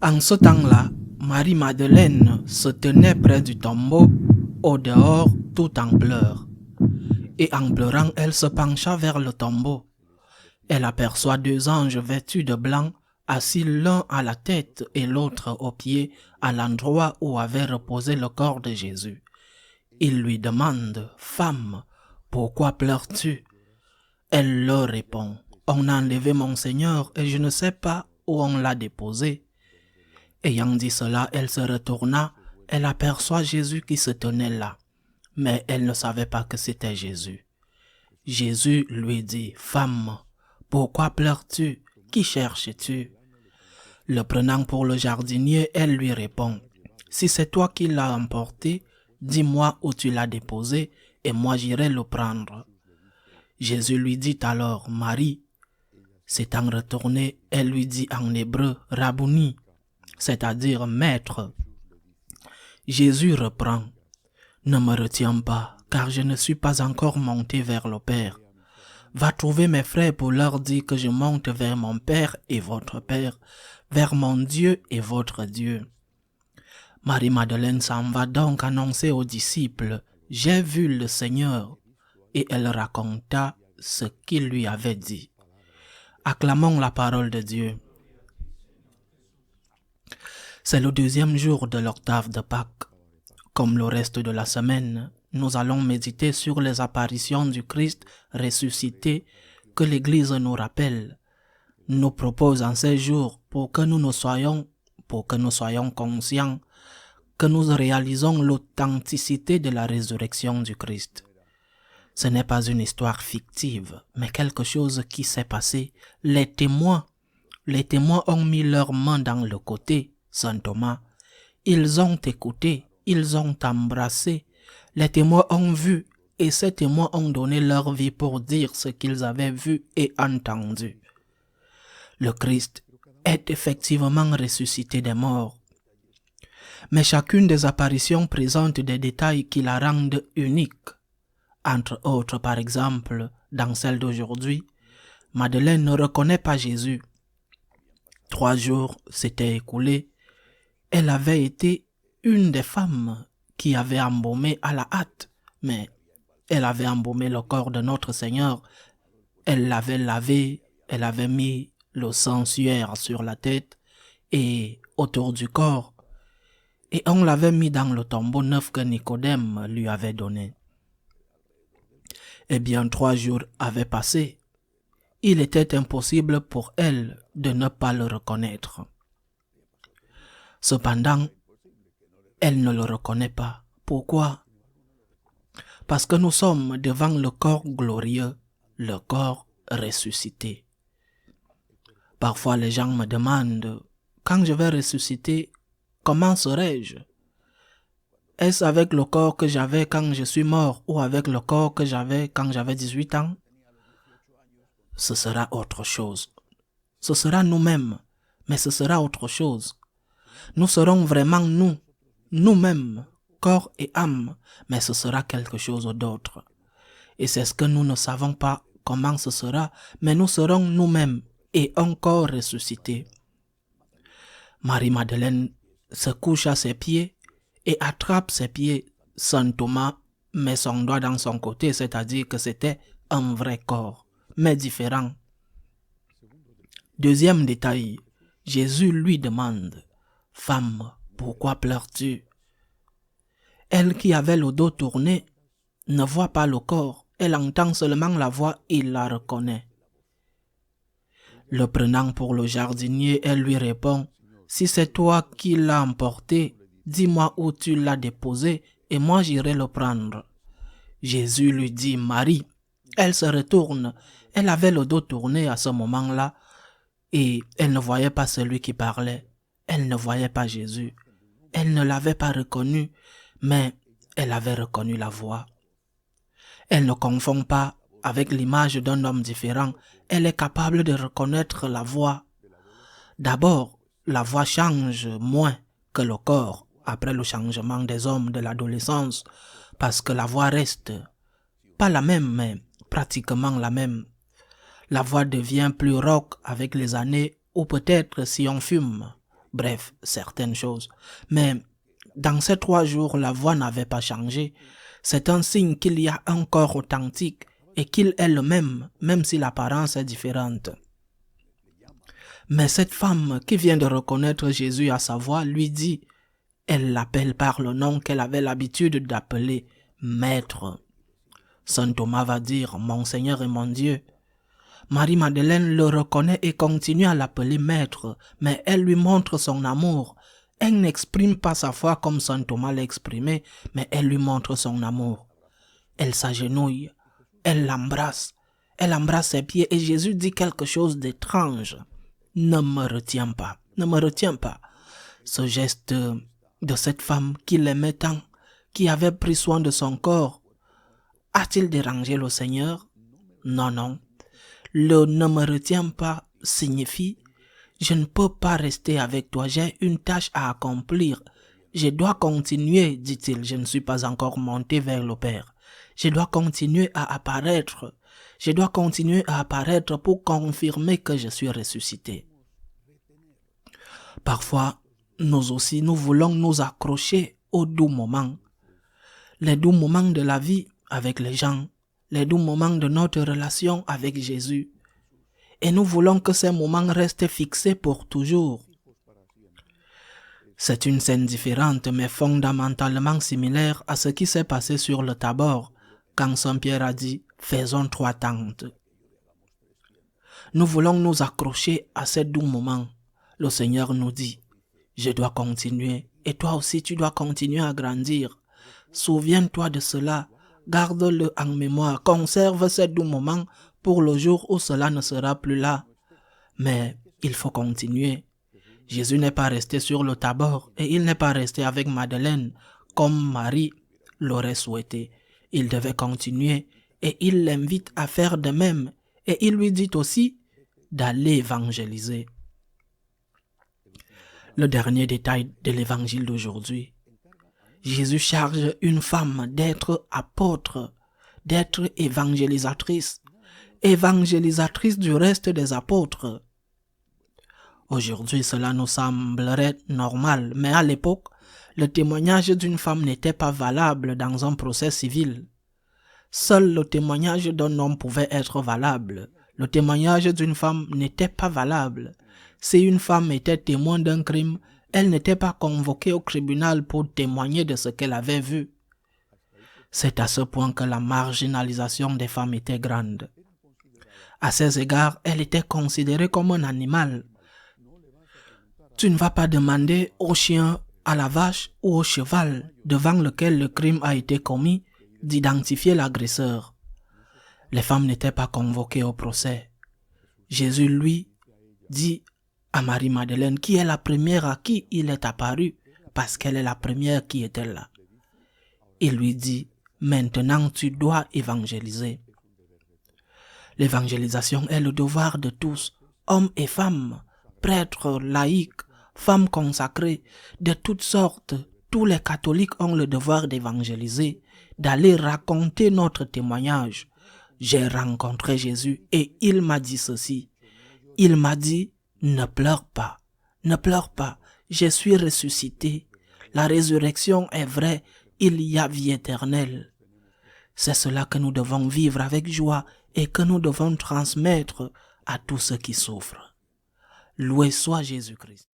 En ce temps-là, Marie-Madeleine se tenait près du tombeau, au dehors, tout en pleurs. Et en pleurant, elle se pencha vers le tombeau. Elle aperçoit deux anges vêtus de blanc, assis l'un à la tête et l'autre aux pieds, à l'endroit où avait reposé le corps de Jésus. Ils lui demandent, « Femme, pourquoi pleures-tu » Elle leur répond, « On a enlevé mon Seigneur et je ne sais pas où on l'a déposé. » Ayant dit cela, elle se retourna, elle aperçoit Jésus qui se tenait là, mais elle ne savait pas que c'était Jésus. Jésus lui dit, « Femme, pourquoi pleures-tu? Qui cherches-tu » Le prenant pour le jardinier, elle lui répond, « Si c'est toi qui l'as emporté, dis-moi où tu l'as déposé, et moi j'irai le prendre. » Jésus lui dit alors, « Marie » S'étant retournée, elle lui dit en hébreu, « Rabouni », c'est-à-dire « Maître ». Jésus reprend, « Ne me retiens pas, car je ne suis pas encore monté vers le Père. Va trouver mes frères pour leur dire que je monte vers mon Père et votre Père, vers mon Dieu et votre Dieu. » Marie-Madeleine s'en va donc annoncer aux disciples, « J'ai vu le Seigneur » et elle raconta ce qu'il lui avait dit. Acclamons la parole de Dieu. C'est le deuxième jour de l'octave de Pâques. Comme le reste de la semaine, nous allons méditer sur les apparitions du Christ ressuscité que l'Église nous rappelle, nous propose en ces jours pour que nous soyons conscients que nous réalisons l'authenticité de la résurrection du Christ. Ce n'est pas une histoire fictive, mais quelque chose qui s'est passé. Les témoins ont mis leurs mains dans le côté, Saint Thomas. Ils ont écouté, ils ont embrassé. Les témoins ont vu et ces témoins ont donné leur vie pour dire ce qu'ils avaient vu et entendu. Le Christ est effectivement ressuscité des morts. Mais chacune des apparitions présente des détails qui la rendent unique. Entre autres, par exemple, dans celle d'aujourd'hui, Madeleine ne reconnaît pas Jésus. 3 jours s'étaient écoulés. Elle avait été une des femmes qui avait embaumé à la hâte, mais elle avait embaumé le corps de notre Seigneur. Elle l'avait lavé, elle avait mis le sensuaire sur la tête et autour du corps, et on l'avait mis dans le tombeau neuf que Nicodème lui avait donné. Eh bien, 3 jours avaient passé. Il était impossible pour elle de ne pas le reconnaître. Cependant, elle ne le reconnaît pas. Pourquoi? Parce que nous sommes devant le corps glorieux, le corps ressuscité. Parfois, les gens me demandent, quand je vais ressusciter, comment serai-je? Est-ce avec le corps que j'avais quand je suis mort ou avec le corps que j'avais quand j'avais 18 ans? Ce sera autre chose. Ce sera nous-mêmes, mais ce sera autre chose. Nous serons vraiment nous-mêmes, corps et âme, mais ce sera quelque chose d'autre. Et c'est ce que nous ne savons pas comment ce sera, mais nous serons nous-mêmes et encore ressuscités. Marie-Madeleine se couche à ses pieds et attrape ses pieds. Saint Thomas met son doigt dans son côté, c'est-à-dire que c'était un vrai corps, mais différent. Deuxième détail, Jésus lui demande, « Femme, pourquoi pleures-tu » Elle qui avait le dos tourné ne voit pas le corps, elle entend seulement la voix, il la reconnaît. Le prenant pour le jardinier, elle lui répond, « Si c'est toi qui l'as emporté, dis-moi où tu l'as déposé et moi j'irai le prendre. » Jésus lui dit, « Marie ». Elle se retourne, elle avait le dos tourné à ce moment-là et elle ne voyait pas celui qui parlait. Elle ne voyait pas Jésus. Elle ne l'avait pas reconnu, mais elle avait reconnu la voix. Elle ne confond pas avec l'image d'un homme différent. Elle est capable de reconnaître la voix. D'abord, la voix change moins que le corps après le changement des hommes de l'adolescence, parce que la voix reste pas la même, mais pratiquement la même. La voix devient plus rauque avec les années, ou peut-être si on fume bref, certaines choses. Mais dans ces 3 jours, la voix n'avait pas changé. C'est un signe qu'il y a un corps authentique et qu'il est le même si l'apparence est différente. Mais cette femme qui vient de reconnaître Jésus à sa voix lui dit, elle l'appelle par le nom qu'elle avait l'habitude d'appeler Maître. Saint Thomas va dire, mon Seigneur et mon Dieu. Marie-Madeleine le reconnaît et continue à l'appeler Maître, mais elle lui montre son amour. Elle n'exprime pas sa foi comme Saint Thomas l'a exprimé, mais elle lui montre son amour. Elle s'agenouille, elle l'embrasse ses pieds et Jésus dit quelque chose d'étrange. Ne me retiens pas, ne me retiens pas. Ce geste de cette femme qui l'aimait tant, qui avait pris soin de son corps, a-t-il dérangé le Seigneur? Non, non. Le ne me retiens pas signifie je ne peux pas rester avec toi, j'ai une tâche à accomplir. Je dois continuer, dit-il, je ne suis pas encore monté vers le Père. Je dois continuer à apparaître. Je dois continuer à apparaître pour confirmer que je suis ressuscité. Parfois, nous aussi, nous voulons nous accrocher aux doux moments. Les doux moments de la vie avec les gens, les doux moments de notre relation avec Jésus. Et nous voulons que ces moments restent fixés pour toujours. C'est une scène différente mais fondamentalement similaire à ce qui s'est passé sur le Tabor quand Saint Pierre a dit « Faisons 3 tentes ». Nous voulons nous accrocher à ces doux moments. Le Seigneur nous dit « Je dois continuer et toi aussi tu dois continuer à grandir. Souviens-toi de cela, garde-le en mémoire, conserve ces doux moments pour le jour où cela ne sera plus là. » Mais il faut continuer. Jésus n'est pas resté sur le Tabor et il n'est pas resté avec Madeleine comme Marie l'aurait souhaité. Il devait continuer et il l'invite à faire de même et il lui dit aussi d'aller évangéliser. Le dernier détail de l'évangile d'aujourd'hui. Jésus charge une femme d'être apôtre, d'être évangélisatrice du reste des apôtres. Aujourd'hui, cela nous semblerait normal, mais à l'époque, le témoignage d'une femme n'était pas valable dans un procès civil. Seul le témoignage d'un homme pouvait être valable. Le témoignage d'une femme n'était pas valable. Si une femme était témoin d'un crime, elle n'était pas convoquée au tribunal pour témoigner de ce qu'elle avait vu. C'est à ce point que la marginalisation des femmes était grande. À ces égards, elle était considérée comme un animal. Tu ne vas pas demander au chien, à la vache ou au cheval devant lequel le crime a été commis d'identifier l'agresseur. Les femmes n'étaient pas convoquées au procès. Jésus, lui, dit à Marie-Madeleine, qui est la première à qui il est apparu, parce qu'elle est la première qui était là. Il lui dit, maintenant tu dois évangéliser. L'évangélisation est le devoir de tous, hommes et femmes, prêtres, laïcs, femmes consacrées, de toutes sortes. Tous les catholiques ont le devoir d'évangéliser, d'aller raconter notre témoignage. J'ai rencontré Jésus et il m'a dit ceci. Il m'a dit, ne pleure pas, je suis ressuscité. La résurrection est vraie, il y a vie éternelle. C'est cela que nous devons vivre avec joie et que nous devons transmettre à tous ceux qui souffrent. Loué soit Jésus-Christ.